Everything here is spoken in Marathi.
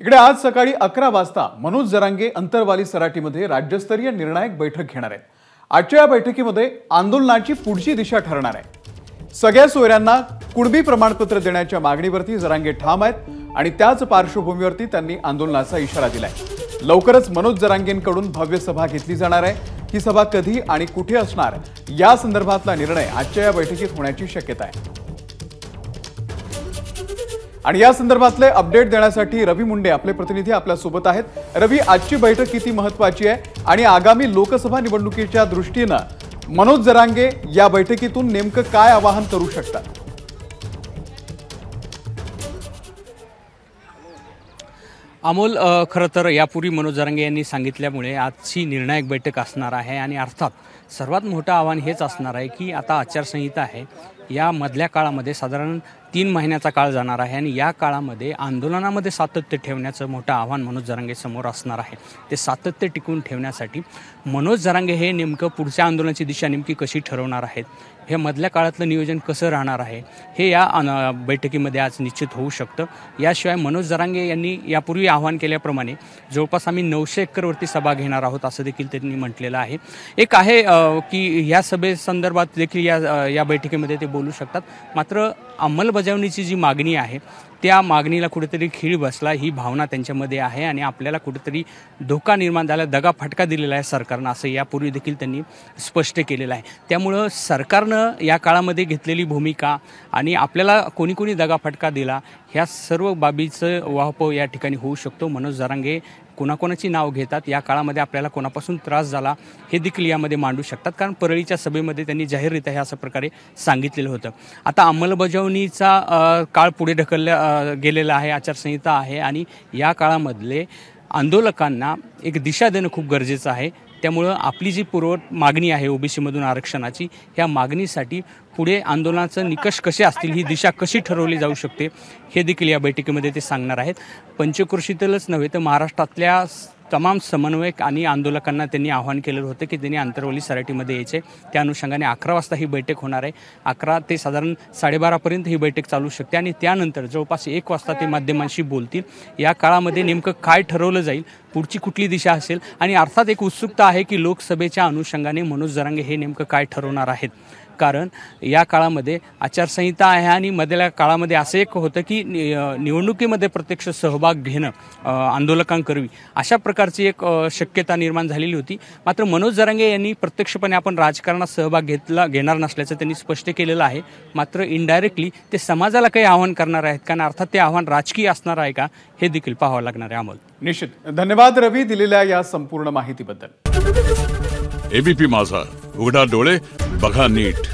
इकडे आज सकाळी 11 वाजता मनोज जरांगे अंतरवाली सराटीमध्ये राज्यस्तरीय निर्णायक बैठक घेणार आहेत। आजच्या या बैठकीमध्ये आंदोलनाची पुढची दिशा ठरणार आहे। सगळ्या सोयऱ्यांना कुणबी प्रमाणपत्र देण्याच्या मागणीवरती जरांगे ठाम आहेत आणि त्याच पार्श्वभूमीवरती त्यांनी आंदोलनाचा इशारा दिलाय। लवकरच मनोज जरांगेंकडून भव्य सभा घेतली जाणार आहे। ही सभा कधी आणि कुठे असणार या संदर्भातला निर्णय आजच्या या बैठकीत होण्याची शक्यता आहे। आणि या संदर्भातले अपडेट देण्यासाठी रवी मुंडे आपले प्रतिनिधी आपल्या सोबत आहेत। रवी, आजची बैठक किती महत्त्वाची आहे आणि आगामी लोकसभा निवडणुकीच्या दृष्टीने मनोज जरांगे या बैठकीतून नेमकं काय आवाहन करू शकतात? अमोल, खरं तर यापूर्वी मनोज जरांगे यांनी सांगितल्यामुळे आजची निर्णायक बैठक असणार आहे आणि अर्थात सर्वात मोठं आव्हान हेच असणार आहे की आता आचारसंहिता आहे, या मधल्या काळामध्ये साधारण 3 महिन्याचा काळ जाणार आहे आणि या काळामध्ये आंदोलनामध्ये सातत्य ठेवण्याचं मोठं आव्हान मनोज जरांगे समोर असणार आहे। ते सातत्य टिकवून ठेवण्यासाठी मनोज जरांगे हे नेमकं पुढच्या आंदोलनाची दिशा नेमकी कशी ठरवणार आहेत, हे मधल्या काळातलं नियोजन कसं राहणार आहे, हे या बैठकीमध्ये आज निश्चित होऊ शकतं। याशिवाय मनोज जरांगे यांनी यापूर्वी आवाहन केल्याप्रमाणे जवळपास आम्ही 900 एकरवरती सभा घेणार आहोत असं देखील त्यांनी म्हटलेलं आहे। एक आहे की या सभेसंदर्भात देखील या बैठकीमध्ये ते बोलू शकतात, मात्र अंमलबजावणीची जी मागणी आहे त्या मागणीला कुठेतरी खीळ बसला ही भावना त्यांच्यामध्ये आहे आणि आपल्याला कुठेतरी धोका निर्माण झाला, दगाफटका दिलेला आहे सरकारनं, असं यापूर्वी देखील त्यांनी स्पष्ट केलेलं आहे। त्यामुळं सरकारनं या काळामध्ये घेतलेली भूमिका आणि आपल्याला कोणी कोणी दगाफटका दिला ह्या सर्व बाबीचं वाहपो या ठिकाणी होऊ शकतो। मनोज जरांगे कोणाकोणाची नाव घेतात, या काळामध्ये आपल्याला कोणापासून त्रास झाला हे देखील यामध्ये मांडू शकतात, कारण परळीच्या सभेमध्ये त्यांनी जाहीररित्या हे अशा प्रकारे सांगितलेलं होतं। आता अंमलबजावणीचा काळ पुढे ढकलला गेलेला आहे, आचारसंहिता आहे आणि या काळामधले आंदोलकांना एक दिशा देणं खूप गरजेचं आहे। त्यामुळं आपली जी मागणी आहे ओबीसीमधून आरक्षणाची, ह्या मागणीसाठी पुढे आंदोलनाचं निकष कसे असतील, ही दिशा कशी ठरवली जाऊ शकते हे देखील या बैठकीमध्ये ते सांगणार आहेत। पंचक्रोशीतलंच नव्हे तर महाराष्ट्रातल्या तमाम समन्वयक आणि आंदोलकांना त्यांनी आवाहन केलेलं होतं की त्यांनी अंतरवाली सराटीमध्ये यायचे। त्या अनुषंगाने 11 वाजता ही बैठक होणार आहे। 11 ते साधारण 12:30पर्यंत ही बैठक चालू शकते आणि त्यानंतर जवळपास 1 वाजता ते माध्यमांशी बोलतील। या काळामध्ये नेमकं काय ठरवलं जाईल, पुढची कुठली दिशा असेल आणि अर्थात एक उत्सुकता आहे की लोकसभेच्या अनुषंगाने मनोज जरांगे हे नेमकं काय ठरवणार आहेत, कारण या काळामध्ये आचारसंहिता आहे आणि मधल्या काळामध्ये असं एक होतं की निवडणुकीमध्ये प्रत्यक्ष सहभाग घेणं आंदोलकांकरवी अशा प्रकारची एक शक्यता निर्माण झालेली होती। मात्र मनोज जरांगे यांनी प्रत्यक्षपणे आपण राजकारणात सहभाग घेणार नसल्याचं त्यांनी स्पष्ट केलेलं आहे, मात्र इनडायरेक्टली ते समाजाला काही आव्हान करणार आहेत, कारण अर्थात ते आव्हान राजकीय असणार आहे का हे देखील पाहावं लागणार आहे। अमोल, निश्चित धन्यवाद रवी दिलेल्या या संपूर्ण माहितीबद्दल। एबीपी माझा, उघडा डोळे बघा नीट।